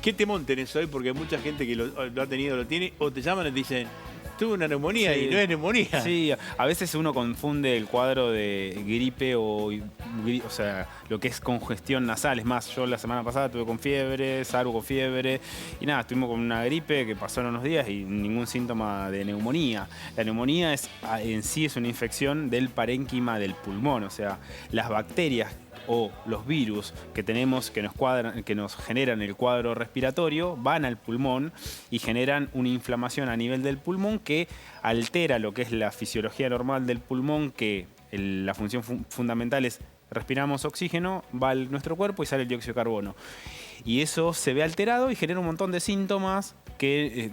¿Qué temón tenés hoy? Porque mucha gente que lo ha tenido, lo tiene, o te llaman y te dicen, tuve una neumonía y no es neumonía. Sí, a veces uno confunde el cuadro de gripe o sea, lo que es congestión nasal. Es más, yo la semana pasada tuve con fiebre, Saru con fiebre, y nada, estuvimos con una gripe que pasaron unos días y ningún síntoma de neumonía. La neumonía en sí es una infección del parénquima del pulmón, o sea, las bacterias o los virus que tenemos que nos generan el cuadro respiratorio van al pulmón y generan una inflamación a nivel del pulmón que altera lo que es la fisiología normal del pulmón, que la función fundamental es respiramos oxígeno, va a nuestro cuerpo y sale el dióxido de carbono. Y eso se ve alterado y genera un montón de síntomas que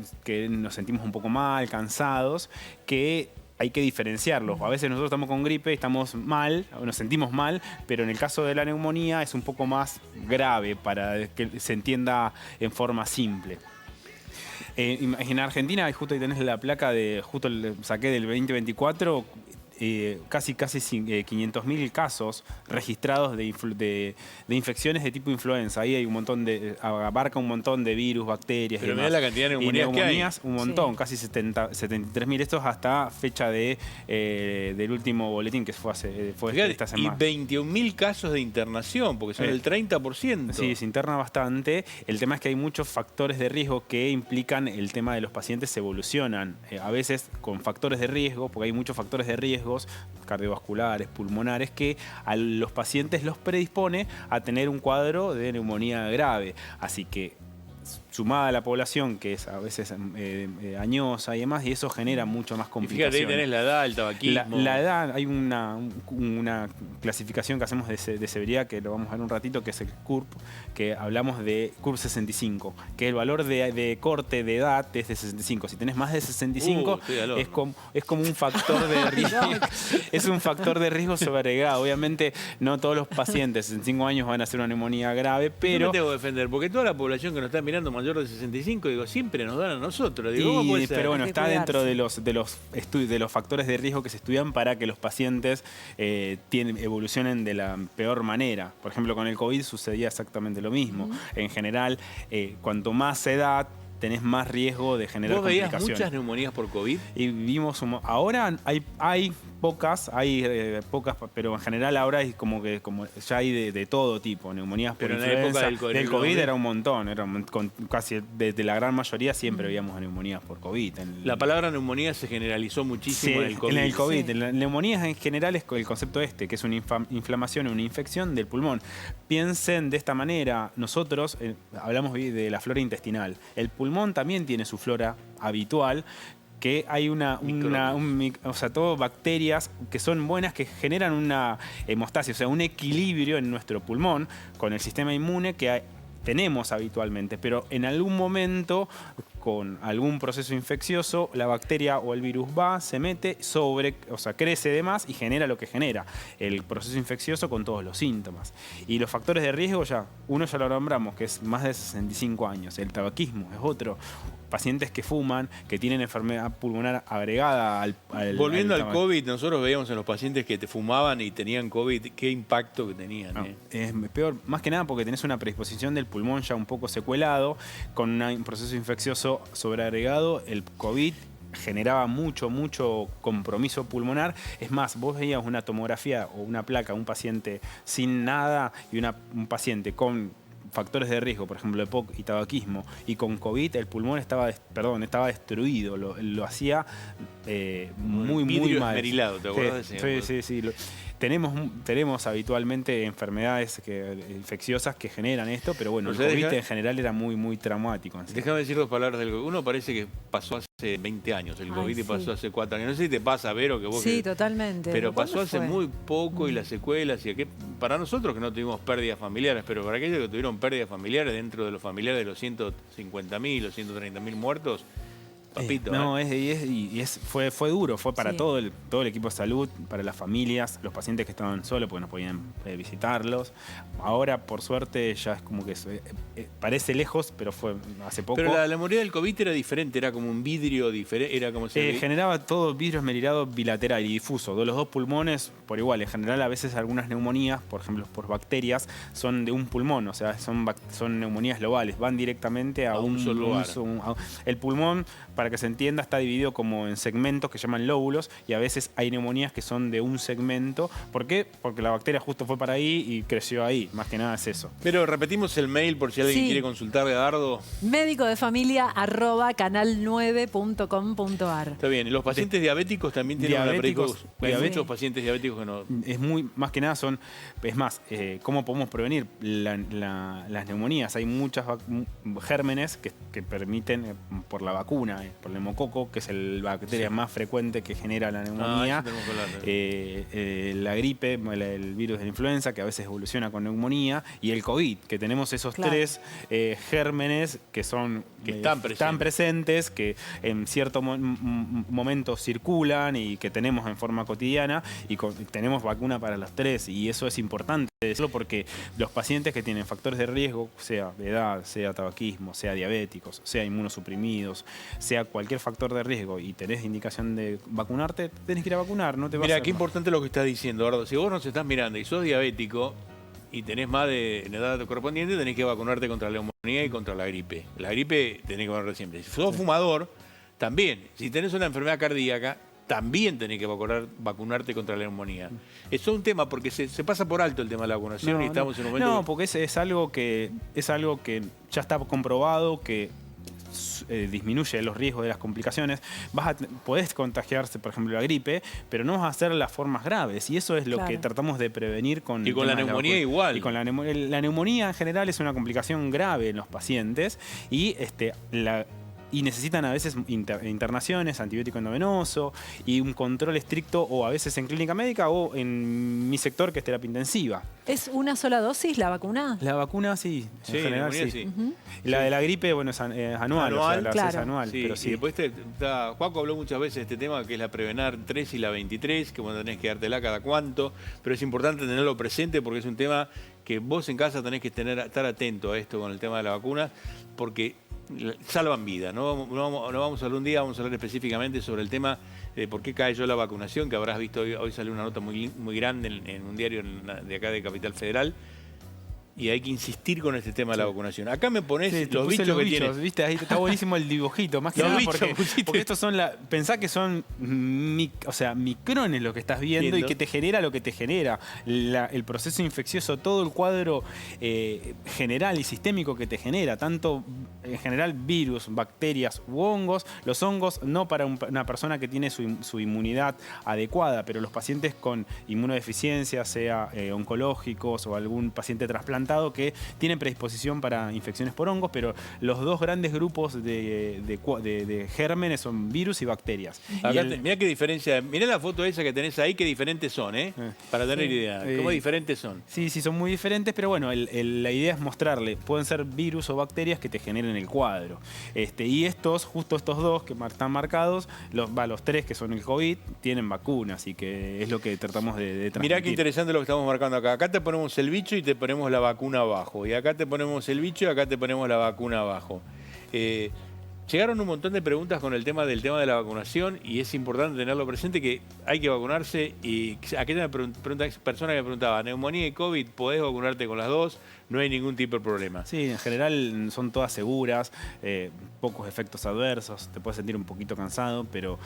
nos sentimos un poco mal, cansados, que hay que diferenciarlos. A veces nosotros estamos con gripe, estamos mal, nos sentimos mal, pero en el caso de la neumonía es un poco más grave para que se entienda en forma simple. En Argentina, justo ahí tenés la placa justo saqué del 2024, casi 500.000 casos registrados de infecciones de tipo influenza. Ahí hay un montón abarca un montón de virus, bacterias. Pero mirá la cantidad de neumonías que hay. Un montón, casi 73.000. Esto es hasta fecha del último boletín que fue esta semana. Y 21.000 casos de internación, porque son el 30%. Sí, se interna bastante. El tema es que hay muchos factores de riesgo que implican el tema de los pacientes evolucionan. A veces con factores de riesgo, porque hay muchos factores de riesgo cardiovasculares, pulmonares, que a los pacientes los predispone a tener un cuadro de neumonía grave. Así que sumada a la población, que es a veces añosa y demás, y eso genera mucho más complicaciones. Y fíjate, ahí tenés la edad, el tabaquismo. La edad, hay una clasificación que hacemos de severidad, que lo vamos a ver un ratito, que es el CURP, que hablamos de CURP 65, que el valor de corte de edad es de 65. Si tenés más de 65, es como un factor de riesgo. Es un factor de riesgo sobreagregado. Obviamente, no todos los pacientes de 65 años van a hacer una neumonía grave, pero... Yo me tengo que defender, porque toda la población que nos está mirando mayor de 65, digo, siempre nos dan a nosotros. Digo, ¿cómo puede ser? Pero bueno, está dentro de los factores de riesgo que se estudian para que los pacientes evolucionen de la peor manera. Por ejemplo, con el COVID sucedía exactamente lo mismo. En general, cuanto más edad, tenés más riesgo de generar complicaciones. ¿Vos veías muchas neumonías por COVID? Y vimos ahora hay pocas, pero en general ahora es como ya hay de todo tipo, neumonías por influenza. Pero en la época del COVID era un montón, casi desde la gran mayoría siempre veíamos neumonías por COVID. La palabra neumonía se generalizó muchísimo en el COVID. En el COVID. Sí. La neumonía en general es el concepto que es una inflamación, una infección del pulmón. Piensen de esta manera, nosotros hablamos de la flora intestinal. El pulmón también tiene su flora habitual, que hay todo bacterias que son buenas, que generan una hemostasis, o sea, un equilibrio en nuestro pulmón con el sistema inmune que tenemos habitualmente, pero en algún momento, con algún proceso infeccioso, la bacteria o el virus se mete, crece de más y genera lo que genera, el proceso infeccioso con todos los síntomas. Y los factores de riesgo uno ya lo nombramos, que es más de 65 años, el tabaquismo es otro. Pacientes que fuman, que tienen enfermedad pulmonar agregada al Volviendo al COVID, nosotros veíamos en los pacientes que fumaban y tenían COVID, qué impacto que tenían. Es peor, más que nada porque tenés una predisposición del pulmón ya un poco secuelado, con un proceso infeccioso sobreagregado. El COVID generaba mucho compromiso pulmonar. Es más, vos veías una tomografía o una placa, un paciente sin nada y un paciente con factores de riesgo, por ejemplo, EPOC y tabaquismo, y con COVID el pulmón estaba destruido, lo hacía muy mal. Esmerilado, ¿te acuerdas de ese? Sí. Tenemos habitualmente enfermedades infecciosas que generan esto, pero bueno, el COVID en general era muy traumático. Déjame decir dos palabras del COVID. Uno parece que pasó hace 20 años el COVID y pasó hace 4 años. No sé si te pasa, Vero, que vos... Sí, totalmente. Pero pasó hace muy poco y las secuelas, para nosotros que no tuvimos pérdidas familiares, pero para aquellos que tuvieron pérdidas familiares, dentro de los familiares de los 150.000 o 130.000 muertos, papito. No, fue duro, fue para Sí. todo el equipo de salud, para las familias, los pacientes que estaban solos porque no podían visitarlos. Ahora, por suerte, ya es como que parece lejos, pero fue hace poco. Pero la neumonía del COVID era diferente, era como un vidrio diferente, era como si... Generaba todo vidrio esmerilado bilateral y difuso de los dos pulmones por igual. En general, a veces algunas neumonías, por ejemplo, por bacterias, son de un pulmón, o sea, son neumonías globales, van directamente a un solo lugar. El pulmón, para que se entienda, está dividido como en segmentos que llaman lóbulos y a veces hay neumonías que son de un segmento. ¿Por qué? Porque la bacteria justo fue para ahí y creció ahí. Más que nada es eso. Pero repetimos el mail por si alguien Sí. quiere consultarle a Dardo. médicodefamilia@canal9.com.ar. Está bien. ¿Y los pacientes diabéticos también tienen una Diabéticos, Hay muchos pacientes diabéticos que no... Es más que nada es más, ¿cómo podemos prevenir las neumonías? Hay muchas gérmenes que permiten, por la vacuna, por el neumococo, que es la bacteria más frecuente que genera la neumonía. eso tenemos que hablar. La gripe, el virus de la influenza, que a veces evoluciona con neumonía, y el COVID, que tenemos esos Claro. tres gérmenes que están presentes, que en cierto momento circulan y que tenemos en forma cotidiana, y tenemos vacuna para los tres, y eso es importante decirlo porque los pacientes que tienen factores de riesgo, sea de edad, sea tabaquismo, sea diabéticos, sea inmunosuprimidos, sea cualquier factor de riesgo y tenés indicación de vacunarte, tenés que ir a vacunar, no te vas a Mira, hacer qué mal. importante lo que estás diciendo, Dardo. Si vos nos estás mirando y sos diabético y tenés más de la edad correspondiente, tenés que vacunarte contra la neumonía y contra la gripe. La gripe tenés que vacunarte siempre. Si sos fumador, también. Si tenés una enfermedad cardíaca, también tenés que vacunarte contra la neumonía. Eso es un tema porque se pasa por alto el tema de la vacunación y estamos en un momento... No, porque es algo que ya está comprobado que disminuye los riesgos de las complicaciones. Podés contagiarse, por ejemplo, la gripe, pero no vas a hacer las formas graves. Y eso es lo Claro. que tratamos de prevenir con... Y con la neumonía igual. Y con la neumonía en general es una complicación grave en los pacientes y y necesitan a veces internaciones, antibiótico endovenoso y un control estricto, o a veces en clínica médica o en mi sector, que es terapia intensiva. ¿Es una sola dosis la vacuna? La vacuna sí, Sí, en general neumonía sí. Ujú. La de la gripe, bueno, es anual, o sea, la Claro. haces anual, Sí, pero y sí. después Juaco habló muchas veces de este tema que es la Prevenar 3 y la 23, que bueno, tenés que dártela cada cuánto, pero es importante tenerlo presente porque es un tema que vos en casa tenés que estar atento a esto con el tema de la vacuna, porque salvan vida. No vamos a hablar un día, vamos a hablar específicamente sobre el tema de por qué cayó la vacunación, que habrás visto hoy salió una nota muy grande en un diario de acá de Capital Federal. Y hay que insistir con este tema de la vacunación. Acá me pones Sí, te los puse bichos que tiene. ¿viste? Ahí está buenísimo el dibujito, más que Los nada bichos pusiste. porque estos son pensá que son micrones lo que estás viendo. Entiendo. Y que te genera lo que te genera. El proceso infeccioso, todo el cuadro general y sistémico que te genera, tanto en general virus, bacterias u hongos. Los hongos no para una persona que tiene su inmunidad adecuada, pero los pacientes con inmunodeficiencia, sea oncológicos o algún paciente trasplantado que tienen predisposición para infecciones por hongos, pero los dos grandes grupos de gérmenes son virus y bacterias. Acá mirá qué diferencia. Mirá la foto esa que tenés ahí, qué diferentes son, para tener Sí. idea. Cómo diferentes son. Sí, son muy diferentes, pero bueno, la idea es mostrarle, pueden ser virus o bacterias que te generen el cuadro. Y justo estos dos que están marcados, los tres que son el COVID, tienen vacunas, y que es lo que tratamos de transmitir. Mirá qué interesante lo que estamos marcando acá. Acá te ponemos el bicho y te ponemos la vacuna abajo. Y acá te ponemos el bicho y acá te ponemos la vacuna abajo. Llegaron un montón de preguntas con el tema de la vacunación y es importante tenerlo presente que hay que vacunarse. Y aquella persona que me preguntaba, neumonía y COVID, ¿podés vacunarte con las dos? No hay ningún tipo de problema. Sí, en general son todas seguras, pocos efectos adversos, te puedes sentir un poquito cansado, pero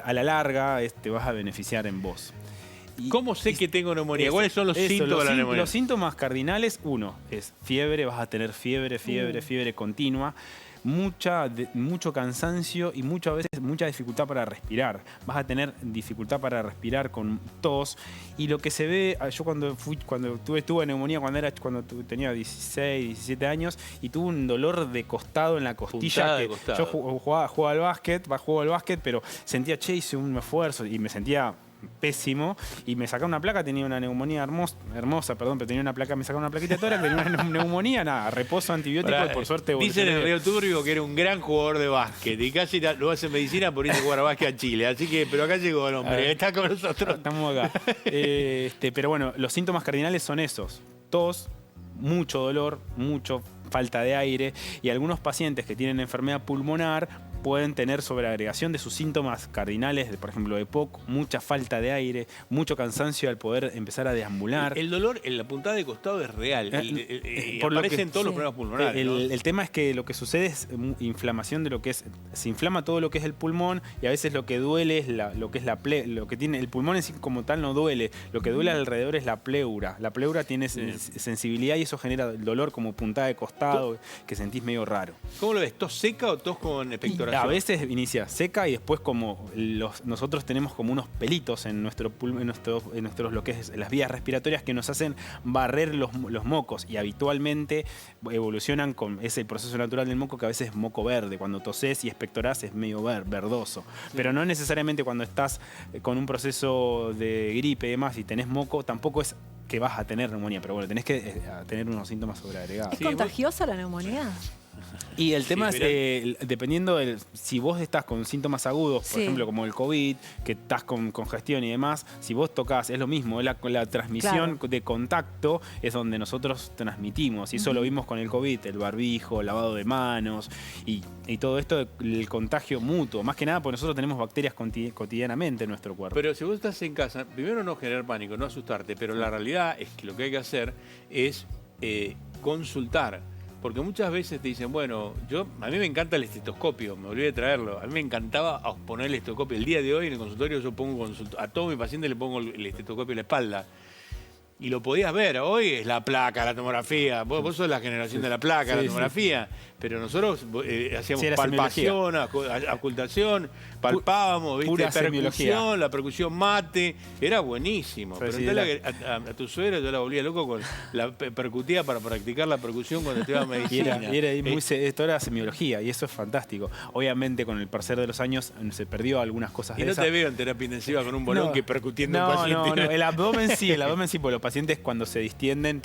a la larga te vas a beneficiar en vos. ¿Cómo sé que tengo neumonía? ¿Cuáles son los síntomas de la neumonía? Los síntomas cardinales, uno, es fiebre, vas a tener fiebre continua, mucho cansancio y muchas veces mucha dificultad para respirar. Vas a tener dificultad para respirar con tos. Y lo que se ve, yo cuando tuve neumonía cuando tenía 16, 17 años y tuve un dolor de costado en la costilla. Puntada de Que costado. yo jugaba al básquet, pero sentía, hice un esfuerzo y me sentía pésimo, y me sacaron una placa, tenía una neumonía hermosa, perdón, pero tenía una placa, me sacaron una plaquita de tórax, tenía una neumonía, nada, reposo antibiótico y por suerte... Dicen en el Río Turbio que era un gran jugador de básquet y casi lo hace medicina por irse a jugar a básquet a Chile, así que, pero acá llegó el hombre, está con nosotros. Estamos acá. Pero bueno, los síntomas cardinales son esos: tos, mucho dolor, mucho falta de aire, y algunos pacientes que tienen enfermedad pulmonar pueden tener sobreagregación de sus síntomas cardinales, por ejemplo de EPOC, mucha falta de aire, mucho cansancio al poder empezar a deambular. El dolor en la puntada de costado es real, aparecen todos los problemas pulmonares. El tema es que lo que sucede es inflamación de lo que es, se inflama todo lo que es el pulmón, y a veces lo que duele es lo que es lo que tiene el pulmón en sí como tal no duele, lo que duele alrededor es la pleura. La pleura tiene sensibilidad y eso genera el dolor como puntada de costado, que sentís medio raro. ¿Cómo lo ves? ¿Tos seca o tos con expectoración? A veces inicia seca y después como nosotros tenemos como unos pelitos en nuestros lo que es las vías respiratorias que nos hacen barrer los mocos, y habitualmente evolucionan con ese proceso natural del moco, que a veces es moco verde. Cuando tosés y expectorás es medio verdoso. Pero no necesariamente cuando estás con un proceso de gripe y demás y tenés moco, tampoco es que vas a tener neumonía, pero bueno, tenés que tener unos síntomas sobreagregados. ¿Es contagiosa la neumonía? Y el tema es, dependiendo si vos estás con síntomas agudos, por ejemplo, como el COVID, que estás con congestión y demás, si vos tocas, es lo mismo, la transmisión de contacto es donde nosotros transmitimos. Y eso lo vimos con el COVID, el barbijo, el lavado de manos y todo esto, el contagio mutuo. Más que nada porque nosotros tenemos bacterias cotidianamente en nuestro cuerpo. Pero si vos estás en casa, primero no generar pánico, no asustarte, pero la realidad es que lo que hay que hacer es consultar. Porque muchas veces te dicen, bueno, a mí me encanta el estetoscopio, me olvidé de traerlo. A mí me encantaba poner el estetoscopio. El día de hoy en el consultorio yo pongo a todos mis pacientes le pongo el estetoscopio en la espalda. Y lo podías ver, hoy es la placa, la tomografía. Vos sos la generación de la placa, la tomografía. Pero nosotros hacíamos palpación, ocultación, palpábamos, ¿viste? Percusión, la percusión mate. Era buenísimo. Preguntale a tu suegra, yo la volvía loco con la percutía para practicar la percusión cuando estudiaba medicina. Esto era semiología y eso es fantástico. Obviamente con el pasar de los años se perdió algunas cosas de esas. Y no te veo en terapia intensiva con un bolón que percutiendo un paciente. No, el abdomen sí, porque los pacientes cuando se distienden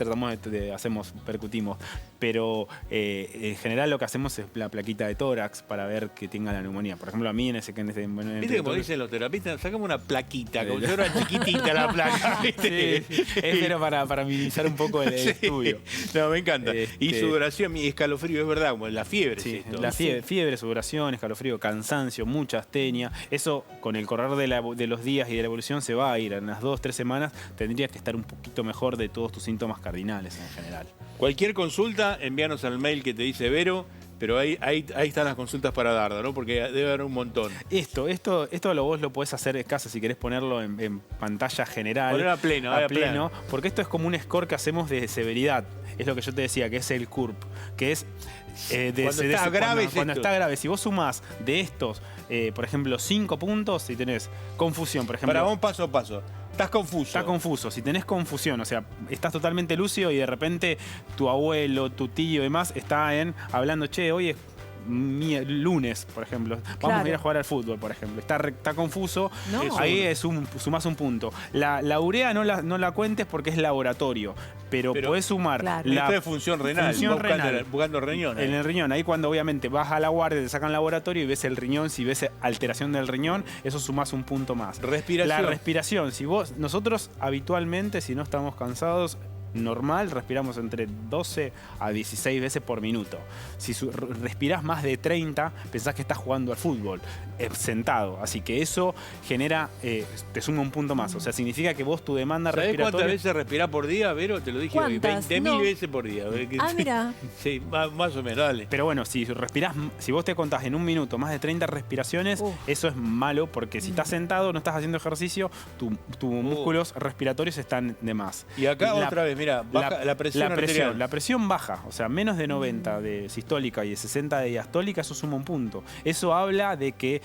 percutimos. Pero en general lo que hacemos es la plaquita de tórax para ver que tenga la neumonía. Por ejemplo, a mí ¿Viste como dicen los terapistas? Sacamos una plaquita, como si fuera chiquitita la placa. ¿Viste? Sí. Es pero para minimizar un poco el estudio. No, me encanta. Y sudoración y escalofrío, es verdad, como la fiebre. Sí, es esto. La fiebre, sudoración, escalofrío, cansancio, mucha astenia. Eso con el correr de los días y de la evolución se va a ir. En las 2-3 semanas tendrías que estar un poquito mejor de todos tus síntomas cardinales en general. Cualquier consulta, envíanos al mail que te dice Vero, pero ahí están las consultas para Dardo, ¿no? Porque debe haber un montón. Esto vos lo podés hacer en casa si querés ponerlo en pantalla general. Poner a pleno. Porque esto es como un score que hacemos de severidad. Es lo que yo te decía, que es el CURP, que es... cuando está grave, si vos sumás de estos, por ejemplo, 5 puntos, si tenés confusión, por ejemplo... Para un paso a paso. Estás confuso. Está confuso. Si tenés confusión, o sea, estás totalmente lúcido y de repente tu abuelo, tu tío y demás está hablando, che, hoy es lunes, por ejemplo. Vamos a ir a jugar al fútbol, por ejemplo. Está confuso. No. Ahí sumás un punto. La urea no la cuentes porque es laboratorio. Pero podés sumar. Claro. Esto es función renal. Buscando riñón. En el riñón. Ahí cuando obviamente vas a la guardia, te sacan laboratorio y ves el riñón. Si ves alteración del riñón, eso sumás un punto más. Respiración. La respiración. Nosotros habitualmente, si no estamos cansados, normal, respiramos entre 12 a 16 veces por minuto. Si respirás más de 30, pensás que estás jugando al fútbol, sentado. Así que eso genera, te suma un punto más. O sea, significa que vos tu demanda respiratoria... ¿Sabés cuántas veces respirás por día, Vero? Te lo dije hoy. 20.000 veces por día. Mira. Sí, más o menos, dale. Pero bueno, si vos te contás en un minuto más de 30 respiraciones, eso es malo porque si estás sentado, no estás haciendo ejercicio, tus músculos respiratorios están de más. Y acá otra vez, mira, baja la presión arterial. La presión baja, o sea, menos de 90 de sistólica y de 60 de diastólica, eso suma un punto. Eso habla de que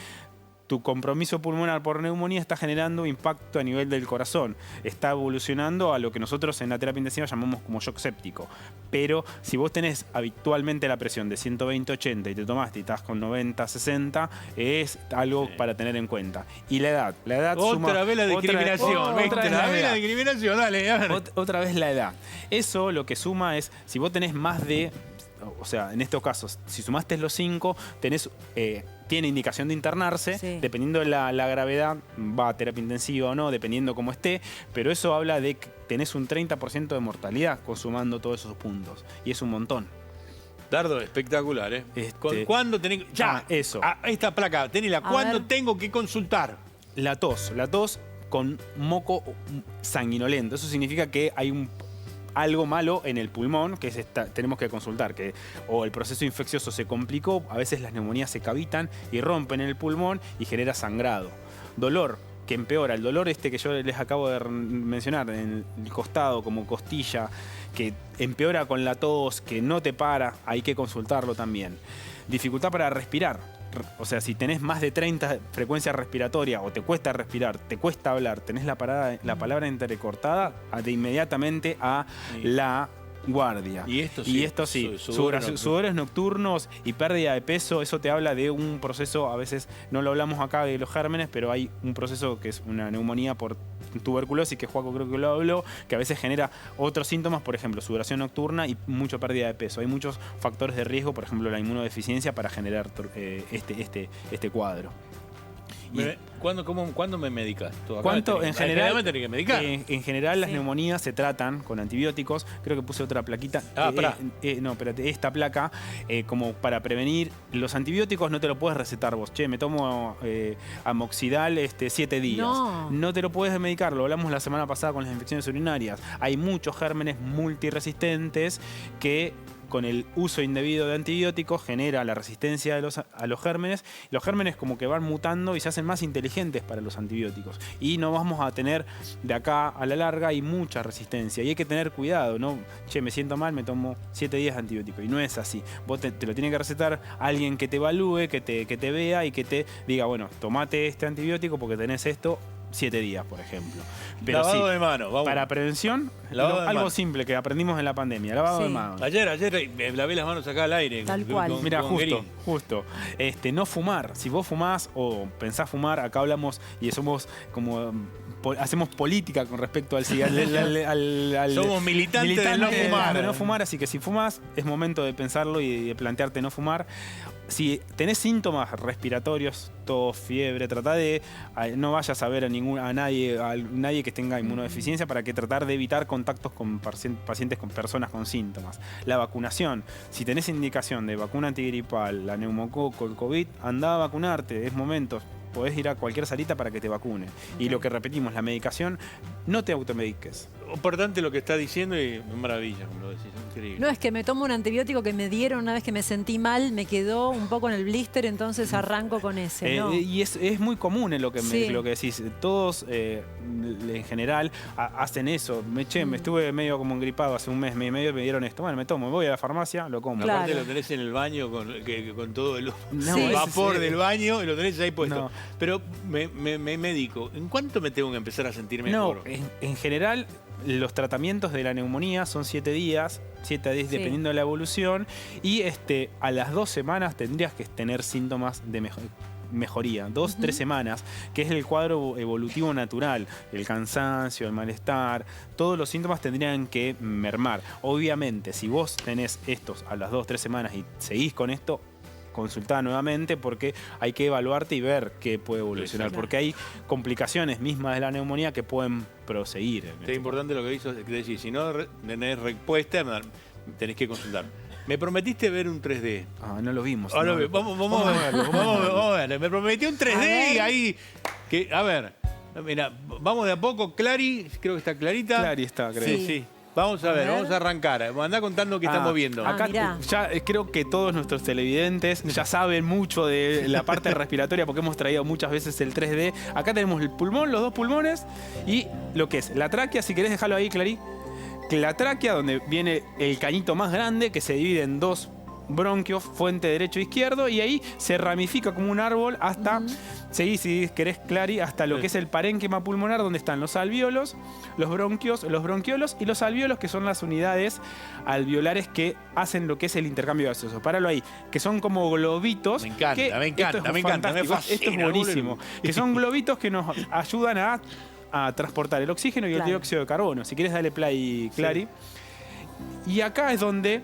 tu compromiso pulmonar por neumonía está generando impacto a nivel del corazón. Está evolucionando a lo que nosotros en la terapia intensiva llamamos como shock séptico. Pero si vos tenés habitualmente la presión de 120-80 y te tomaste y estás con 90-60, es algo para tener en cuenta. Y la edad. La edad Otra vez la discriminación. Otra vez la discriminación, dale. A ver. Otra vez la edad. Eso lo que suma es, si vos tenés más de... O sea, en estos casos, si sumaste los 5, tiene indicación de internarse, Sí. dependiendo de la gravedad, va a terapia intensiva o no, dependiendo cómo esté, pero eso habla de que tenés un 30% de mortalidad consumando todos esos puntos, y es un montón. Dardo, espectacular, ¿eh? ¿Cuándo tenés que...? Ya, eso. Esta placa, tenela. A ¿Cuándo ver. tengo que consultar? La tos con moco sanguinolento, eso significa que hay algo malo en el pulmón que tenemos que consultar, que o el proceso infeccioso se complicó, a veces las neumonías se cavitan y rompen el pulmón y genera sangrado. Dolor que empeora, el dolor que yo les acabo de mencionar en el costado como costilla, que empeora con la tos, que no te para, hay que consultarlo también. Dificultad para respirar. O sea, si tenés más de 30 frecuencias respiratorias o te cuesta respirar, te cuesta hablar, tenés la palabra entrecortada, de inmediatamente a la guardia. Y esto sí, sudores nocturnos y pérdida de peso, eso te habla de un proceso, a veces no lo hablamos acá de los gérmenes, pero hay un proceso que es una neumonía por tuberculosis, que Juaco creo que lo habló, que a veces genera otros síntomas, por ejemplo, sudoración nocturna y mucha pérdida de peso. Hay muchos factores de riesgo, por ejemplo, la inmunodeficiencia para generar este cuadro. ¿Cuándo me medicas? ¿Cuánto en general? Me tenés que medicar. En general las Sí. neumonías se tratan con antibióticos. Creo que puse otra plaquita. Pará. No, espérate, esta placa como para prevenir. Los antibióticos no te lo puedes recetar vos. Che, me tomo amoxidal 7 días. No te lo puedes medicar. Lo hablamos la semana pasada con las infecciones urinarias. Hay muchos gérmenes multiresistentes que con el uso indebido de antibióticos genera la resistencia a los gérmenes. Los gérmenes como que van mutando y se hacen más inteligentes para los antibióticos. Y no vamos a tener de acá a la larga, hay mucha resistencia. Y hay que tener cuidado, ¿no? Che, me siento mal, me tomo 7 días de antibiótico. Y no es así. Vos te lo tiene que recetar alguien que te evalúe, que te vea y que te diga, bueno, tomate este antibiótico porque tenés esto 7 días, por ejemplo. Pero lavado sí, de manos, vamos. para prevención, algo simple que aprendimos en la pandemia, lavado de manos. Ayer me lavé las manos acá al aire. Tal cual. Mira, con Guerín. justo. No fumar. Si vos fumás o pensás fumar, acá hablamos y somos como... hacemos política con respecto al Somos militantes de no fumar. De no fumar, así que si fumás, es momento de pensarlo y de plantearte no fumar. Si tenés síntomas respiratorios, tos, fiebre, tratá de no vayas a ver a nadie que tenga inmunodeficiencia para que tratar de evitar contactos con pacientes con personas con síntomas. La vacunación, si tenés indicación de vacuna antigripal, la neumococo, el COVID, andá a vacunarte, es momento. Podés ir a cualquier salita para que te vacune. Y lo que repetimos, la medicación, no te automediques. Importante lo que está diciendo y maravilla, como lo decís, increíble. No, es que me tomo un antibiótico que me dieron una vez que me sentí mal, me quedó un poco en el blister, entonces arranco con ese, ¿no? Y es muy común en lo que Sí. decís. Todos en general hacen eso. Me estuve medio como engripado hace un mes y medio, me dieron esto. Bueno, me tomo, voy a la farmacia, lo compro. Claro. Aparte lo tenés en el baño con todo el No, Sí. vapor del baño y lo tenés ahí puesto. No. Pero me medico. ¿En cuánto me tengo que empezar a sentir mejor? No, en general los tratamientos de la neumonía son 7 días, 7 a 10 Sí. dependiendo de la evolución, y a las 2 semanas tendrías que tener síntomas de mejoría, 2-3 semanas, que es el cuadro evolutivo natural, el cansancio, el malestar, todos los síntomas tendrían que mermar. Obviamente, si vos tenés estos a las 2-3 semanas y seguís con esto, consultá nuevamente porque hay que evaluarte y ver qué puede evolucionar, Sí, porque hay complicaciones mismas de la neumonía que pueden proseguir. Es importante lo que decís. Si no tenés respuesta, tenés que consultar. Me prometiste ver un 3D. No lo vimos. Ahora no. vamos a verlo. Vamos a verlo. Me prometió un 3D y ahí... a ver, mira, vamos de a poco. Clary, creo que está clarita. Clary está, creo. Sí, sí. Vamos a ver, vamos a arrancar. Andá contando qué estamos viendo. Acá mirá. ya creo que todos nuestros televidentes ya saben mucho de la parte respiratoria porque hemos traído muchas veces el 3D. Acá tenemos el pulmón, los 2 pulmones y lo que es la tráquea. Si querés dejarlo ahí, Clary. La tráquea, donde viene el cañito más grande que se divide en 2 bronquio, fuente derecho e izquierdo, y ahí se ramifica como un árbol hasta, seguí si querés, Clary, hasta lo que es el parénquima pulmonar, donde están los alvéolos, los bronquios, los bronquiolos y los alvéolos, que son las unidades alveolares que hacen lo que es el intercambio gaseoso. Páralo ahí, que son como globitos. Me encanta, que me encanta, esto es me encanta, me fantástico, fascina, esto es buenísimo. boludo. Que son globitos que nos ayudan a transportar el oxígeno y el Claro. dióxido de carbono. Si quieres, dale play, Clary. Y acá es donde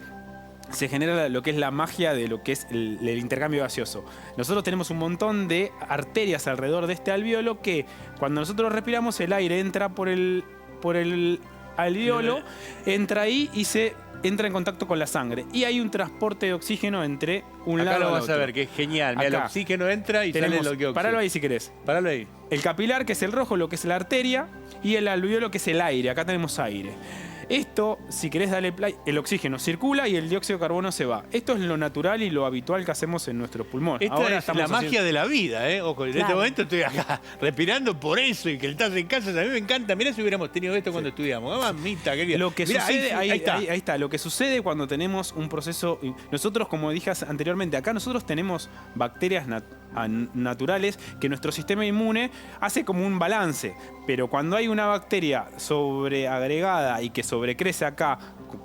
se genera lo que es la magia de lo que es el intercambio gaseoso. Nosotros tenemos un montón de arterias alrededor de este alvéolo que cuando nosotros respiramos el aire entra por el alvéolo, entra ahí y se entra en contacto con la sangre. Y hay un transporte de oxígeno entre un Acá lado lo y vas otro. a ver, que es genial. Mira, el Acá oxígeno entra y sale tenemos, lo que oxígeno. paralo ahí si querés. Paralo ahí. El capilar, que es el rojo, lo que es la arteria, y el alvéolo, que es el aire. Acá tenemos aire. Esto, si querés darle play, el oxígeno circula y el dióxido de carbono se va. Esto es lo natural y lo habitual que hacemos en nuestros pulmones. Esta Ahora es estamos la magia haciendo- de la vida, ¿eh? Ojo, en este Claro. momento estoy acá respirando por eso y que estás en casa. A mí me encanta. Mirá si hubiéramos tenido esto cuando estudiamos. Mamita, querida. Lo que Mirá, sucede, ahí está. ahí está. Lo que sucede cuando tenemos un proceso. Nosotros, como dije anteriormente, acá nosotros tenemos bacterias naturales que nuestro sistema inmune hace como un balance. Pero cuando hay una bacteria sobreagregada y que sobrecrece acá,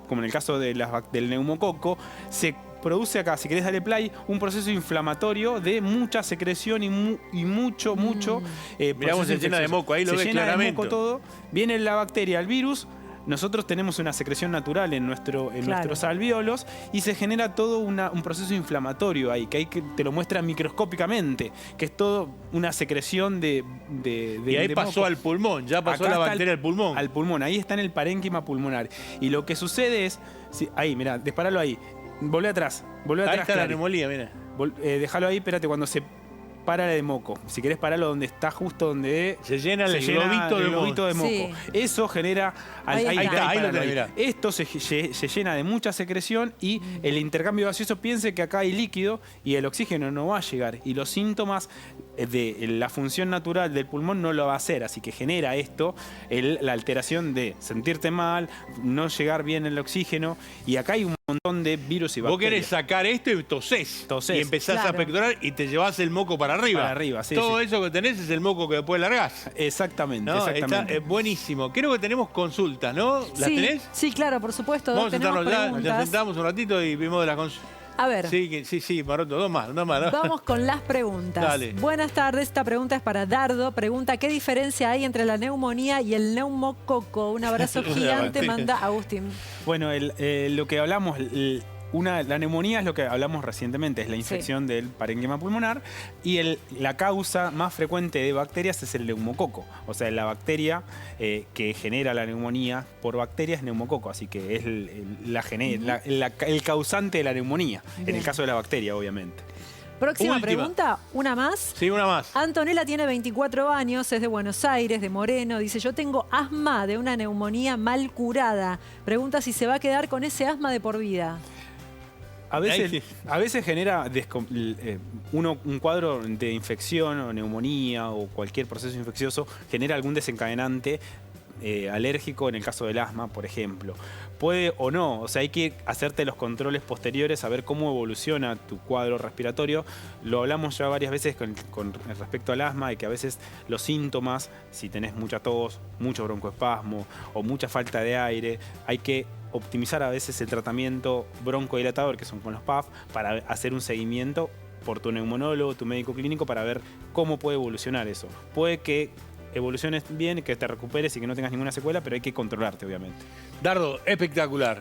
como en el caso de del neumococo, se produce acá, si querés darle play, un proceso inflamatorio de mucha secreción y mucho Mirá cómo se proceso llena de infeccioso. moco, ahí lo Se ves llena de claramente. moco todo, viene la bacteria, el virus. Nosotros tenemos una secreción natural en nuestros alvéolos y se genera todo un proceso inflamatorio ahí, que te lo muestra microscópicamente, que es todo una secreción de Y ahí de pasó moco. al pulmón, ya pasó Acá la está bacteria al pulmón. Al pulmón, ahí está en el parénquima pulmonar. Y lo que sucede es, ahí, mirá, disparalo ahí, volvé atrás, Ahí está la Clary. neumonía, mira. Déjalo ahí, espérate, cuando se para de moco. Si querés pararlo donde está, justo donde Se llena el llena globito de el globito de moco. Sí. Eso genera... Ahí está. Ahí lo paralo tenés, ahí. mirá. Esto se llena de mucha secreción y el intercambio gaseoso, piense que acá hay líquido y el oxígeno no va a llegar. Y los síntomas de la función natural del pulmón no lo va a hacer. Así que genera esto, la alteración de sentirte mal, no llegar bien el oxígeno. Y acá hay un montón de virus y Vos bacterias. querés sacar esto y tosés. Tosés. Y empezás Claro. a pectorar y te llevas el moco para arriba. Para arriba, sí, Todo sí. eso que tenés es el moco que después largás. Exactamente, ¿No? exactamente. Está buenísimo. Creo que tenemos consultas, ¿no? ¿Las Sí, tenés? sí, claro, por supuesto. Vamos a Tenemos sentarnos ya, preguntas. nos sentamos un ratito y vimos de las consultas. A ver. Sí, Maroto, dos más. ¿no? Vamos con las preguntas. Dale. Buenas tardes, esta pregunta es para Dardo. Pregunta, ¿qué diferencia hay entre la neumonía y el neumococo? Un abrazo gigante, manda Agustín. Bueno, lo que hablamos, la neumonía es lo que hablamos recientemente, es la infección del parénquima pulmonar y la causa más frecuente de bacterias es el neumococo. O sea, la bacteria que genera la neumonía por bacteria es neumococo, así que es el causante de la neumonía, en Bien. el caso de la bacteria, obviamente. Próxima Última. pregunta, una más. Sí, una más. Antonella tiene 24 años, es de Buenos Aires, de Moreno. Dice, yo tengo asma de una neumonía mal curada. Pregunta si se va a quedar con ese asma de por vida. Ahí sí. A veces genera un cuadro de infección o neumonía o cualquier proceso infeccioso, genera algún desencadenante alérgico en el caso del asma, por ejemplo. Puede o no, o sea, hay que hacerte los controles posteriores, a ver cómo evoluciona tu cuadro respiratorio. Lo hablamos ya varias veces con respecto al asma, de que a veces los síntomas, si tenés mucha tos, mucho broncoespasmo o mucha falta de aire, hay que optimizar a veces el tratamiento broncodilatador, que son con los PAF, para hacer un seguimiento por tu neumonólogo, tu médico clínico, para ver cómo puede evolucionar eso. Puede que evoluciones bien, que te recuperes y que no tengas ninguna secuela, pero hay que controlarte, obviamente. Dardo, espectacular.